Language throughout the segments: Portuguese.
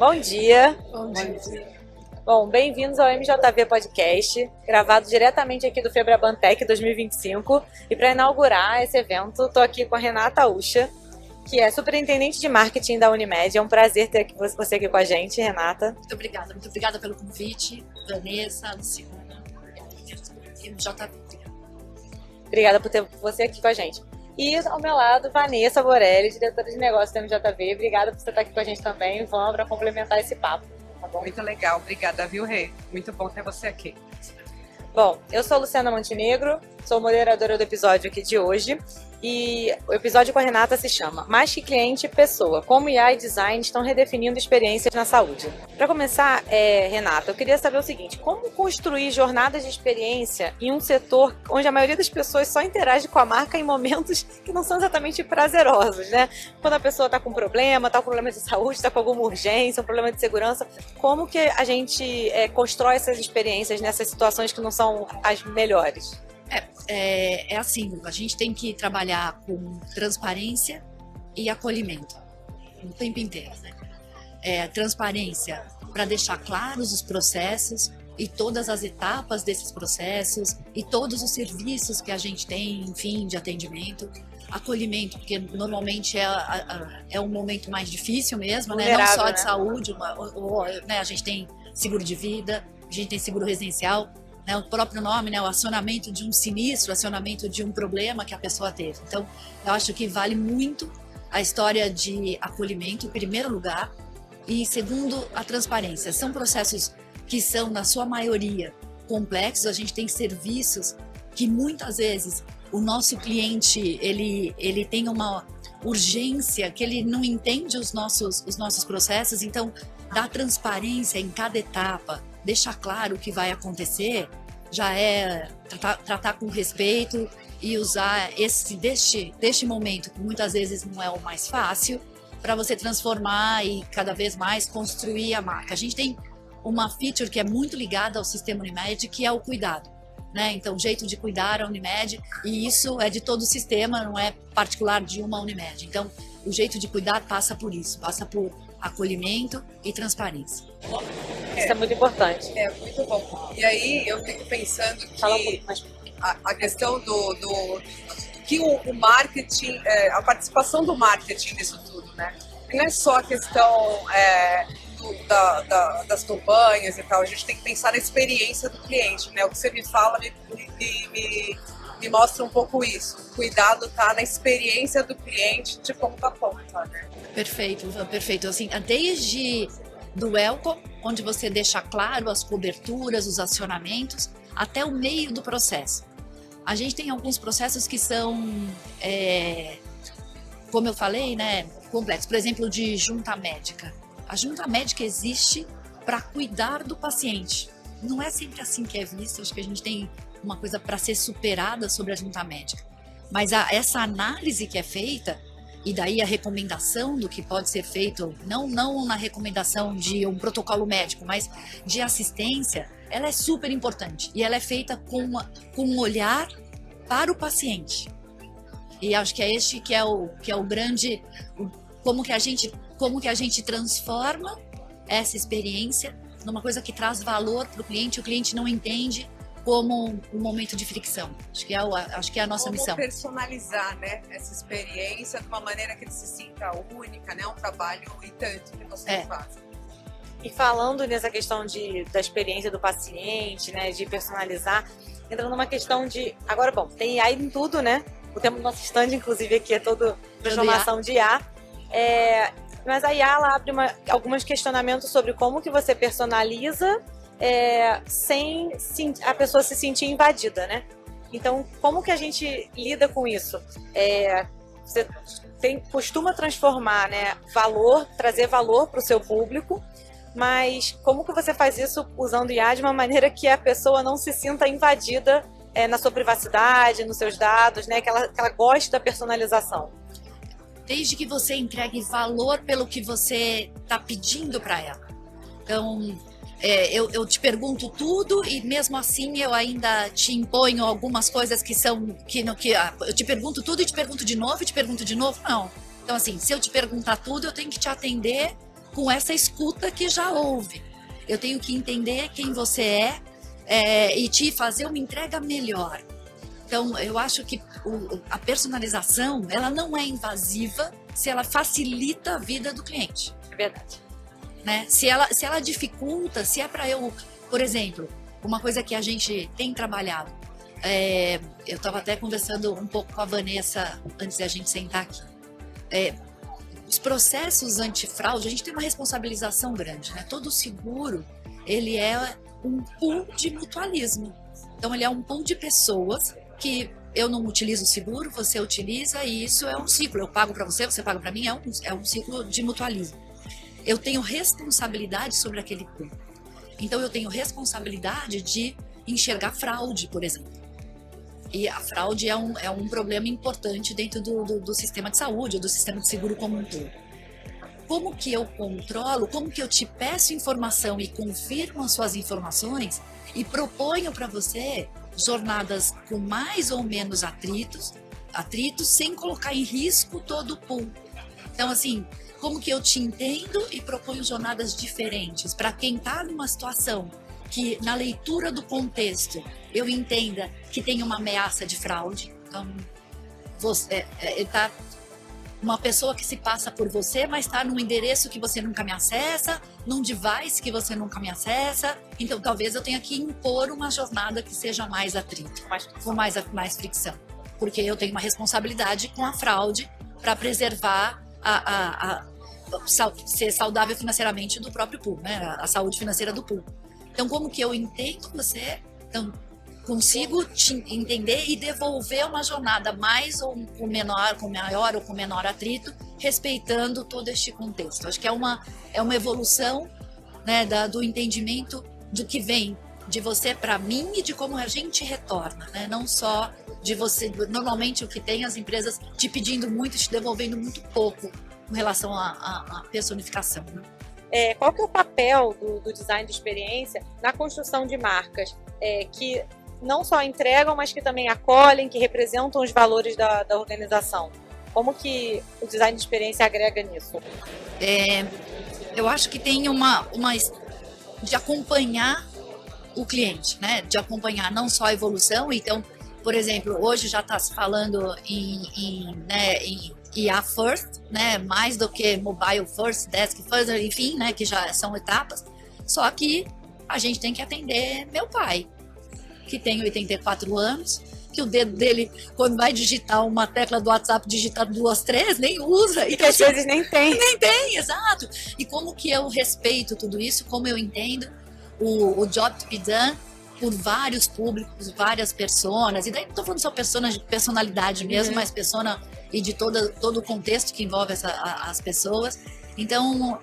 Bom dia. Bom dia. Bom, bem-vindos ao MJV Podcast, gravado diretamente aqui do Febrabantec 2025. E para inaugurar esse evento, estou aqui com a Renata Ucha, que é superintendente de marketing da Unimed. É um prazer ter você aqui com a gente, Renata. Muito obrigada pelo convite, Vanessa, Luciana, MJV. Obrigada por ter você aqui com a gente. E ao meu lado, Vanessa Borelli, diretora de negócios da MJV. Obrigada por você estar aqui com a gente também. Vamos para complementar esse papo. Tá bom? Muito legal, obrigada, viu, Rê? Muito bom ter você aqui. Bom, eu sou Luciana Montenegro, sou moderadora do episódio aqui de hoje. E o episódio com a Renata se chama Mais que Cliente, Pessoa. Como IA e Design estão redefinindo experiências na saúde. Para começar, Renata, eu queria saber o seguinte: como construir jornadas de experiência em um setor onde a maioria das pessoas só interage com a marca em momentos que não são exatamente prazerosos, né? Quando a pessoa está com um problema de saúde, está com alguma urgência, um problema de segurança. Como que a gente constrói essas experiências nessas situações que não são as melhores? É assim, a gente tem que trabalhar com transparência e acolhimento o tempo inteiro, né? Transparência para deixar claros os processos e todas as etapas desses processos e todos os serviços que a gente tem, enfim, de atendimento. Acolhimento, porque normalmente é um momento mais difícil mesmo, né? Não só de saúde, né? A gente tem seguro de vida, a gente tem seguro residencial, né, o próprio nome, né, o acionamento de um sinistro, o acionamento de um problema que a pessoa teve. Então, eu acho que vale muito a história de acolhimento, em primeiro lugar, e segundo, a transparência. São processos que são, na sua maioria, complexos. A gente tem serviços que, muitas vezes, o nosso cliente, ele tem uma urgência, que ele não entende os nossos processos. Então, dar transparência em cada etapa, deixar claro o que vai acontecer, já é tratar com respeito e usar deste momento, que muitas vezes não é o mais fácil, para você transformar e cada vez mais construir a marca. A gente tem uma feature que é muito ligada ao sistema Unimed, que é o cuidado, né? Então, o jeito de cuidar a Unimed, e isso é de todo o sistema, não é particular de uma Unimed. Então, o jeito de cuidar passa por isso, passa por acolhimento e transparência. Isso é muito importante. É muito bom. E aí eu fico pensando que Fala um pouco mais. a questão do que o marketing, a participação do marketing nisso tudo, né? Não é só a questão das campanhas e tal, a gente tem que pensar na experiência do cliente, né? O que você me fala me mostra um pouco isso. O cuidado tá na experiência do cliente de ponta a ponta, né? Perfeito. Assim, desde do welcome, onde você deixa claro as coberturas, os acionamentos, até o meio do processo. A gente tem alguns processos que são, como eu falei, né, complexos. Por exemplo, de junta médica. A junta médica existe para cuidar do paciente. Não é sempre assim que é visto. Acho que a gente tem uma coisa para ser superada sobre a junta médica. Mas essa análise que é feita, e daí a recomendação do que pode ser feito, não na recomendação de um protocolo médico, mas de assistência, ela é super importante. E ela é feita com um olhar para o paciente. E acho que é este que é o grande... Como que a gente transforma essa experiência numa coisa que traz valor para o cliente não entende como um momento de fricção. Acho que é a nossa missão. Como personalizar, né, essa experiência de uma maneira que ele se sinta única, né? Um trabalho e tanto que vocês fazem. E falando nessa questão da experiência do paciente, né, de personalizar, entrando numa questão de... Agora, bom, tem IA em tudo, né? O tema do nosso stand, inclusive, aqui é todo transformação de IA. Mas a IA, ela abre alguns questionamentos sobre como que você personaliza sem a pessoa se sentir invadida, né? Então, como que a gente lida com isso? Você costuma transformar, né, trazer valor para o seu público, mas como que você faz isso usando IA de uma maneira que a pessoa não se sinta invadida na sua privacidade, nos seus dados, né? Que ela goste da personalização? Desde que você entregue valor pelo que você está pedindo para ela. Então, eu te pergunto tudo e mesmo assim eu ainda te imponho algumas coisas que são... eu te pergunto tudo e te pergunto de novo, não. Então, assim, se eu te perguntar tudo, eu tenho que te atender com essa escuta que já houve. Eu tenho que entender quem você e te fazer uma entrega melhor. Então, eu acho que a personalização, ela não é invasiva se ela facilita a vida do cliente. É verdade. Né? Se ela dificulta, se é para eu... Por exemplo, uma coisa que a gente tem trabalhado, eu estava até conversando um pouco com a Vanessa antes da gente sentar aqui. Os processos antifraude, a gente tem uma responsabilização grande, né? Todo seguro, ele é um pool de mutualismo. Então, ele é um pool de pessoas que eu não utilizo o seguro, você utiliza, e isso é um ciclo. Eu pago para você, você paga para mim, é um ciclo de mutualismo. Eu tenho responsabilidade sobre aquele pool. Então, eu tenho responsabilidade de enxergar fraude, por exemplo. E a fraude é um problema importante dentro do sistema de saúde, do sistema de seguro como um todo. Como que eu controlo, como que eu te peço informação e confirmo as suas informações e proponho para você jornadas com mais ou menos atritos, sem colocar em risco todo o pool. Então, assim, como que eu te entendo e proponho jornadas diferentes para quem está numa situação que, na leitura do contexto, eu entenda que tem uma ameaça de fraude. Então, uma pessoa que se passa por você, mas está num endereço que você nunca me acessa, num device que você nunca me acessa. Então, talvez eu tenha que impor uma jornada que seja mais atrito, com mais fricção. Porque eu tenho uma responsabilidade com a fraude para preservar ser saudável financeiramente do próprio pool, né? A saúde financeira do pool. Então, como que eu entendo você? Então, consigo te entender e devolver uma jornada mais ou com menor, com maior ou com menor atrito, respeitando todo este contexto. Acho que é uma evolução, né, do entendimento do que vem de você para mim e de como a gente retorna, né? Não só de você. Normalmente o que tem as empresas te pedindo muito e te devolvendo muito pouco com relação à personificação, né? Qual que é o papel do design de experiência na construção de marcas que não só entregam, mas que também acolhem, que representam os valores da organização? Como que o design de experiência agrega nisso? Eu acho que tem uma de acompanhar o cliente, né? De acompanhar não só a evolução. Então, por exemplo, hoje já está se falando em IA First, né? Mais do que Mobile First, Desk First, enfim, né? Que já são etapas. Só que a gente tem que atender meu pai, que tem 84 anos, que o dedo dele, quando vai digitar uma tecla do WhatsApp, digita 2, 3, nem usa. E que às vezes nem tem. Nem tem, exato. E como que eu respeito tudo isso, como eu entendo o job to be done por vários públicos, várias personas, e daí não estou falando só personas de personalidade mesmo, mas persona e de todo o contexto que envolve as pessoas. Então,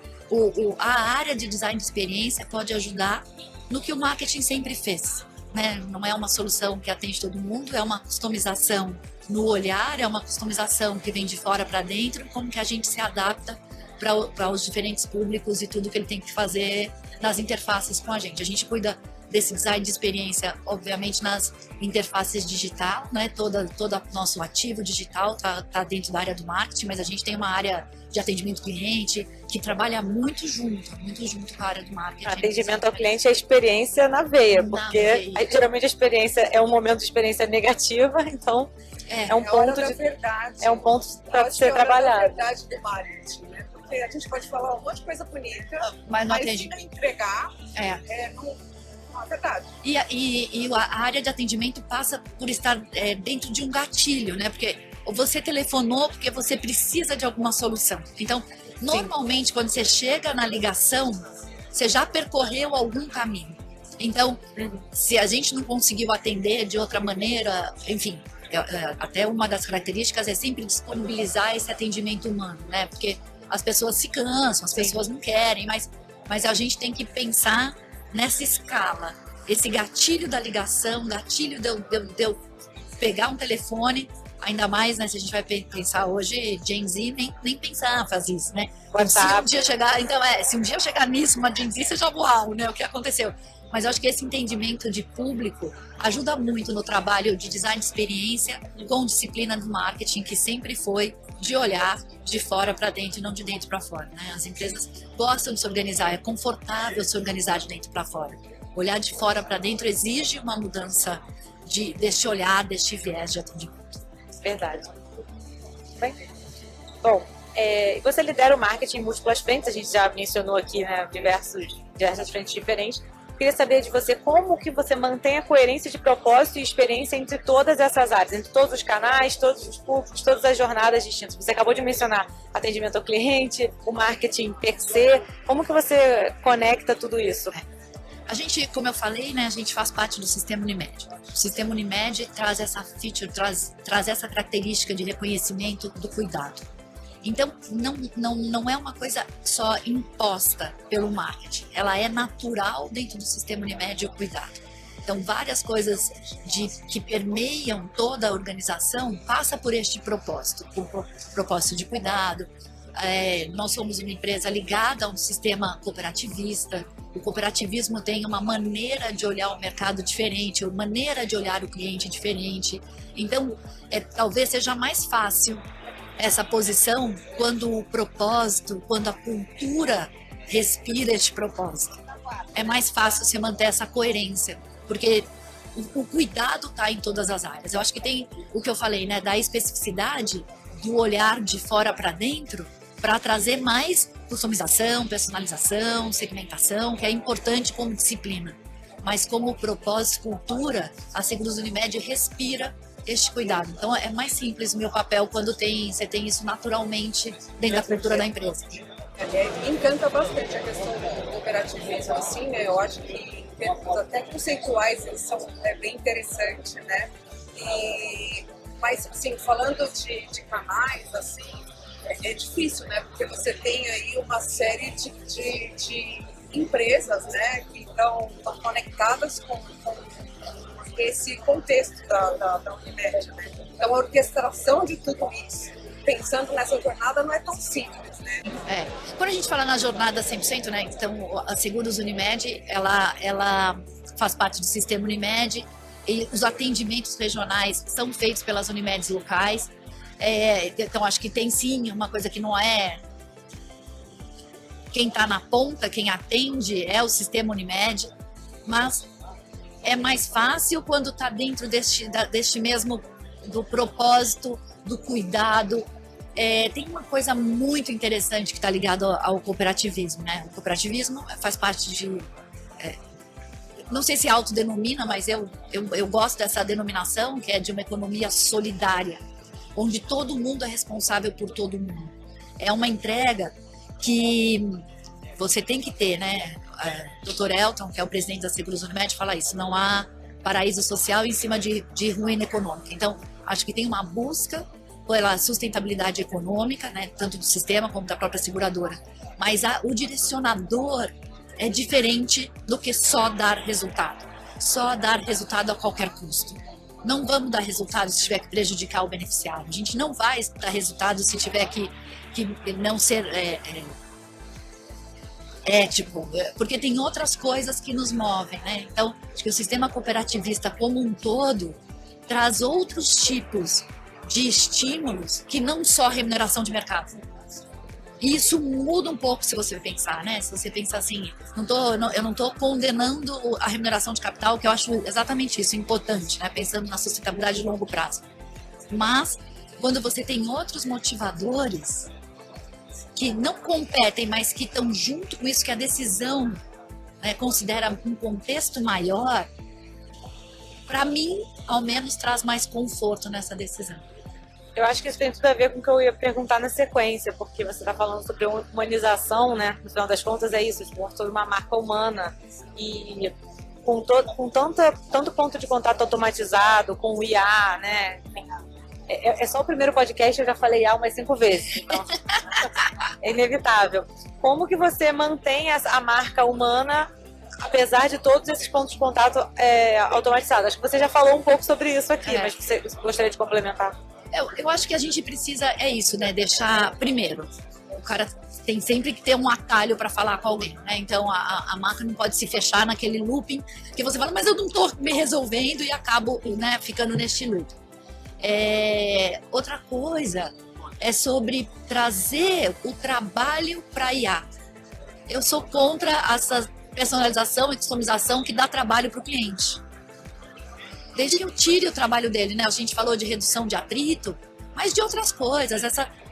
a área de design de experiência pode ajudar no que o marketing sempre fez, né? Não é uma solução que atende todo mundo, é uma customização no olhar, é uma customização que vem de fora para dentro, como que a gente se adapta para os diferentes públicos e tudo que ele tem que fazer nas interfaces com a gente. A gente cuida desse design de experiência, obviamente, nas interfaces digital, né? Todo nosso ativo digital tá dentro da área do marketing, mas a gente tem uma área de atendimento ao cliente que trabalha muito junto com a área do marketing. Atendimento ao cliente é a experiência na veia, porque geralmente a experiência é um momento de experiência negativa, então é um ponto para ser trabalhado. É a verdade do marketing, né? Porque a gente pode falar um monte de coisa bonita, mas não se não entregar, não é verdade. E a área de atendimento passa por estar dentro de um gatilho, né? Porque você telefonou porque você precisa de alguma solução. Então, normalmente, quando você chega na ligação, você já percorreu algum caminho. Então, se a gente não conseguiu atender de outra maneira, enfim, até uma das características é sempre disponibilizar esse atendimento humano, né? Porque as pessoas se cansam, as pessoas não querem, mas a gente tem que pensar nessa escala, esse gatilho da ligação, gatilho de eu pegar um telefone, ainda mais, né, se a gente vai pensar hoje, Gen Z nem pensar fazer isso, né? Se um dia chegar, se um dia eu chegar nisso, uma Gen Z, seja uau, né, o que aconteceu. Mas eu acho que esse entendimento de público ajuda muito no trabalho de design de experiência com disciplina do marketing, que sempre foi de olhar de fora para dentro e não de dentro para fora, né? As empresas gostam de se organizar, é confortável se organizar de dentro para fora. Olhar de fora para dentro exige uma mudança deste olhar, deste viés de atendimento. Verdade. Bem, bom, você lidera o marketing em múltiplas frentes, a gente já mencionou aqui, né, diversas frentes diferentes. Queria saber de você como que você mantém a coerência de propósito e experiência entre todas essas áreas, entre todos os canais, todos os públicos, todas as jornadas distintas. Você acabou de mencionar atendimento ao cliente, o marketing per se. Como que você conecta tudo isso? A gente, como eu falei, né, a gente faz parte do Sistema Unimed. O Sistema Unimed traz essa feature, traz essa característica de reconhecimento do cuidado. Então, não é uma coisa só imposta pelo marketing. Ela é natural dentro do Sistema Unimed, o cuidado. Então, várias coisas que permeiam toda a organização passa por este propósito. O propósito de cuidado. Nós somos uma empresa ligada a um sistema cooperativista. O cooperativismo tem uma maneira de olhar o mercado diferente, uma maneira de olhar o cliente diferente. Então, talvez seja mais fácil essa posição quando o propósito, quando a cultura respira este propósito. É mais fácil você manter essa coerência, porque o cuidado está em todas as áreas. Eu acho que tem o que eu falei, né, da especificidade do olhar de fora para dentro, para trazer mais customização, personalização, segmentação, que é importante como disciplina. Mas como propósito, cultura, a Seguros Unimed respira este cuidado. Então é mais simples o meu papel quando você tem isso naturalmente dentro da cultura da empresa. Me encanta bastante a questão do cooperativismo, assim, né? Eu acho que em termos até conceituais eles são bem interessantes, né? Mas, assim, falando de canais, assim, é difícil, né? Porque você tem aí uma série de empresas, né? Que estão conectadas com esse contexto da Unimed, né? Então, a orquestração de tudo isso, pensando nessa jornada, não é tão simples, né? Quando a gente fala na jornada 100%, né? Então, a Seguros Unimed, ela faz parte do Sistema Unimed e os atendimentos regionais são feitos pelas Unimedes locais. Então, acho que tem sim uma coisa que não é... Quem está na ponta, quem atende é o Sistema Unimed, mas é mais fácil quando está dentro deste mesmo do propósito, do cuidado. Tem uma coisa muito interessante que está ligada ao cooperativismo, né? O cooperativismo faz parte de... não sei se autodenomina, mas eu gosto dessa denominação, que é de uma economia solidária, onde todo mundo é responsável por todo mundo. É uma entrega que você tem que ter, né? Dr. Elton, que é o presidente da Seguros Unimed, fala isso: não há paraíso social em cima de ruína econômica. Então, acho que tem uma busca pela sustentabilidade econômica, né, tanto do sistema como da própria seguradora. Mas o direcionador é diferente do que só dar resultado. Só dar resultado a qualquer custo. Não vamos dar resultado se tiver que prejudicar o beneficiário. A gente não vai dar resultado se tiver que não ser... ético, porque tem outras coisas que nos movem, né? Então, acho que o sistema cooperativista como um todo traz outros tipos de estímulos que não só remuneração de mercado. E isso muda um pouco se você pensar, né? Se você pensar assim, eu não estou condenando a remuneração de capital, que eu acho exatamente isso, importante, né? Pensando na sustentabilidade de longo prazo. Mas, quando você tem outros motivadores que não competem, mas que estão junto com isso, que a decisão, né, considera um contexto maior, para mim, ao menos, traz mais conforto nessa decisão. Eu acho que isso tem tudo a ver com o que eu ia perguntar na sequência, porque você está falando sobre humanização, né? No final das contas é isso, sobre uma marca humana. E com tanto ponto de contato automatizado, com o IA, né? É só o primeiro podcast, eu já falei IA umas 5 vezes. Então, é inevitável. Como que você mantém a marca humana, apesar de todos esses pontos de contato automatizados? Acho que você já falou um pouco sobre isso aqui, mas você gostaria de complementar? Eu acho que a gente precisa, isso, né? Deixar, primeiro, o cara tem sempre que ter um atalho para falar com alguém, né? Então, a marca não pode se fechar naquele looping que você fala, mas eu não estou me resolvendo e acabo, né, ficando neste loop. Outra coisa é sobre trazer o trabalho para a IA. Eu sou contra essa personalização e customização que dá trabalho para o cliente. Desde que eu tire o trabalho dele, né? A gente falou de redução de atrito, mas de outras coisas.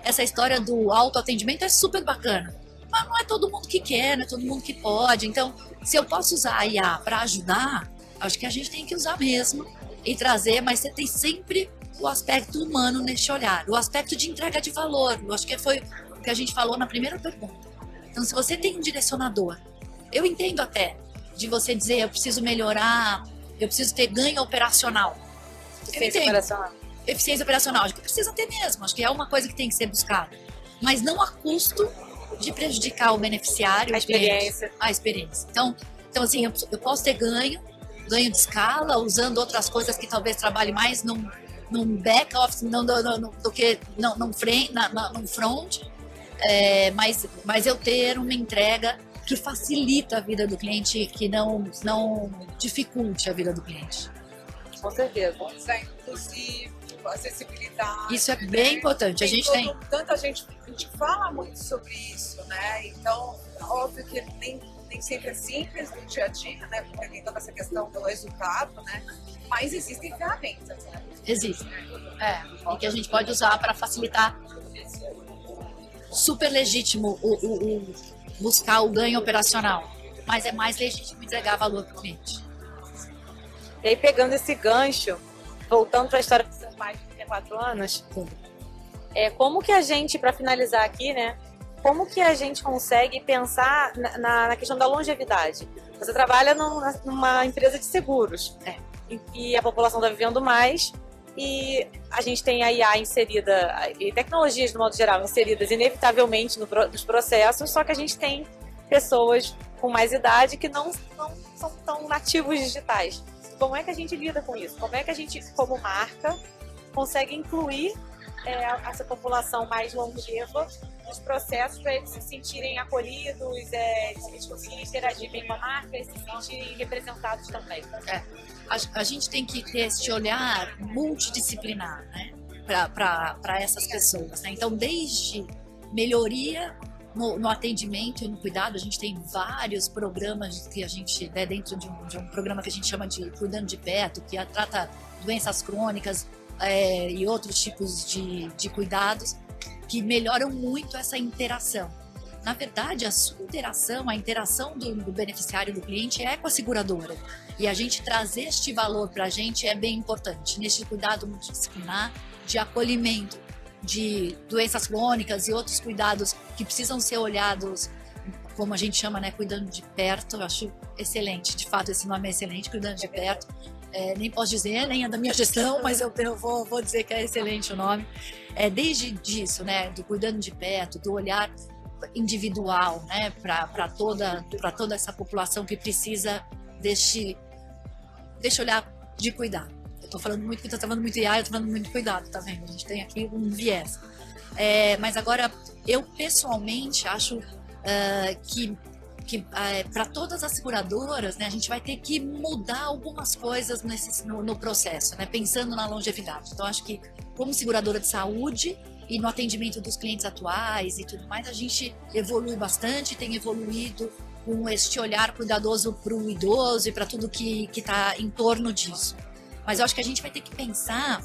Essa história do autoatendimento é super bacana. Mas não é todo mundo que quer, não é todo mundo que pode. Então, se eu posso usar a IA para ajudar, acho que a gente tem que usar mesmo e trazer, mas você tem sempre o aspecto humano neste olhar, o aspecto de entrega de valor. Eu acho que foi o que a gente falou na primeira pergunta. Então, se você tem um direcionador, eu entendo até de você dizer, eu preciso melhorar, eu preciso ter ganho operacional. Eficiência operacional. Eficiência operacional, acho que precisa ter mesmo, acho que é uma coisa que tem que ser buscada. Mas não a custo de prejudicar o beneficiário, A experiência. A experiência. Então assim, eu posso ter ganho de escala, usando outras coisas que talvez trabalhe mais num back office do que num front, mas eu ter uma entrega que facilita a vida do cliente, que não dificulte a vida do cliente. Com certeza. É inclusive, acessibilidade. Isso é bem importante. A gente tem. Tanta gente, a gente fala muito sobre isso, né? Então, óbvio que nem sempre é simples no dia a dia, né? Porque tem toda essa questão do resultado, né? Mas existem ferramentas, né? Existem. E que a gente pode usar para facilitar. Super legítimo o buscar o ganho operacional, mas é mais legítimo entregar valor para o cliente. E aí, pegando esse gancho, voltando para a história do seu pai de 34 anos, como que a gente, para finalizar aqui, né? Como que a gente consegue pensar na questão da longevidade? Você trabalha numa empresa de seguros, e a população está vivendo mais, e a gente tem a IA inserida, e tecnologias, de modo geral, inseridas inevitavelmente nos processos, só que a gente tem pessoas com mais idade que não são tão nativos digitais. Como é que a gente lida com isso? Como é que a gente, como marca, consegue incluir essa população mais longeva nos processos para eles se sentirem acolhidos, eles conseguirem interagir bem com a marca e se sentirem representados também? A gente tem que ter esse olhar multidisciplinar, né, para essas pessoas, né? Então, desde melhoria no atendimento e no cuidado, a gente tem vários programas que a gente, dentro de um programa que a gente chama de Cuidando de Perto, que trata doenças crônicas e outros tipos de cuidados, que melhoram muito essa interação. Na verdade, a sua interação, a interação do beneficiário, do cliente, é com a seguradora. E a gente trazer este valor para a gente é bem importante, neste cuidado multidisciplinar de acolhimento de doenças crônicas e outros cuidados que precisam ser olhados, como a gente chama, né, cuidando de perto. Eu acho excelente, de fato esse nome é excelente, cuidando de perto. Nem posso dizer, nem é da minha gestão, mas eu vou dizer que é excelente o nome. Desde disso, né, do cuidando de perto, do olhar individual, né, para toda essa população que precisa deste olhar de cuidado. Eu estou falando muito, eu estou falando muito de cuidado, tá vendo? A gente tem aqui um viés. Mas agora, eu pessoalmente acho que para todas as seguradoras, né, a gente vai ter que mudar algumas coisas no processo, né, pensando na longevidade. Então, acho que como seguradora de saúde e no atendimento dos clientes atuais e tudo mais, a gente evolui bastante, tem evoluído com este olhar cuidadoso para o idoso e para tudo que está em torno disso. Mas eu acho que a gente vai ter que pensar,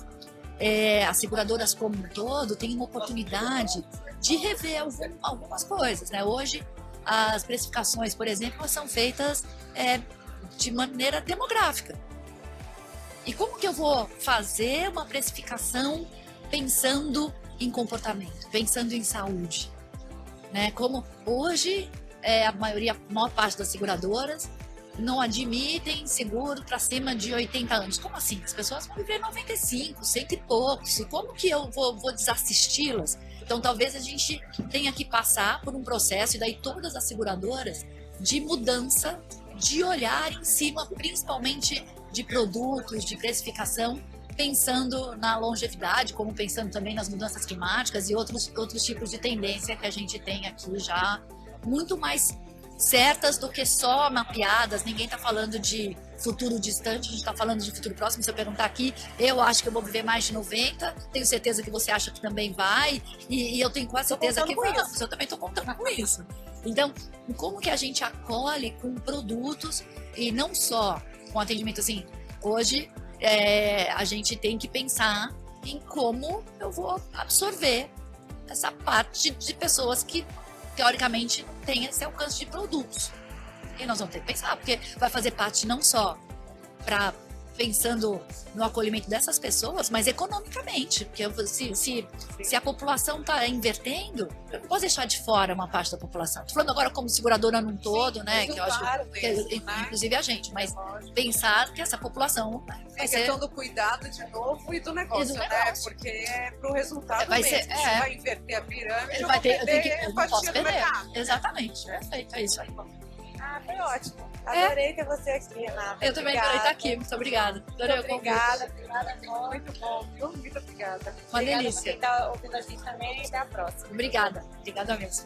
as seguradoras como um todo têm uma oportunidade de rever algumas coisas, né? Hoje, as precificações, por exemplo, elas são feitas de maneira demográfica. E como que eu vou fazer uma precificação pensando em comportamento, pensando em saúde, né? Como hoje a maior parte das seguradoras não admitem seguro para cima de 80 anos. Como assim? As pessoas vão viver 95, 100 e poucos. E como que eu vou desassisti-las? Então, talvez a gente tenha que passar por um processo, e daí todas as seguradoras, de mudança, de olhar em cima, principalmente de produtos, de precificação, pensando na longevidade, como pensando também nas mudanças climáticas e outros tipos de tendência que a gente tem aqui já muito mais certas do que só mapeadas. Ninguém está falando de futuro distante, a gente está falando de futuro próximo. Se eu perguntar aqui, eu acho que eu vou viver mais de 90, tenho certeza que você acha que também vai, e eu tenho quase certeza que vamos. Eu também estou contando com isso. Então, como que a gente acolhe com produtos e não só com atendimento assim? Hoje, a gente tem que pensar em como eu vou absorver essa parte de pessoas que, teoricamente, têm esse alcance de produtos. E nós vamos ter que pensar, porque vai fazer parte não só pensando no acolhimento dessas pessoas, mas economicamente. Porque se a população está invertendo, eu não posso deixar de fora uma parte da população. Estou falando agora como seguradora num todo, né? Que eu acho que inclusive a gente, mas pensar que essa população vai ser questão do cuidado de novo e do negócio, né? Porque é pro resultado vai mesmo. Ser, se vai inverter a pirâmide, eu não posso perder. Mercado. Exatamente, perfeito, é isso aí. Foi ótimo. Adorei ter você aqui, Renata. Eu também adorei estar aqui. Muito obrigada. Adorei muito obrigada. Muito bom, viu? Muito obrigada. Uma delícia. Quem está ouvindo a gente também. Até a próxima. Obrigada. Obrigada mesmo.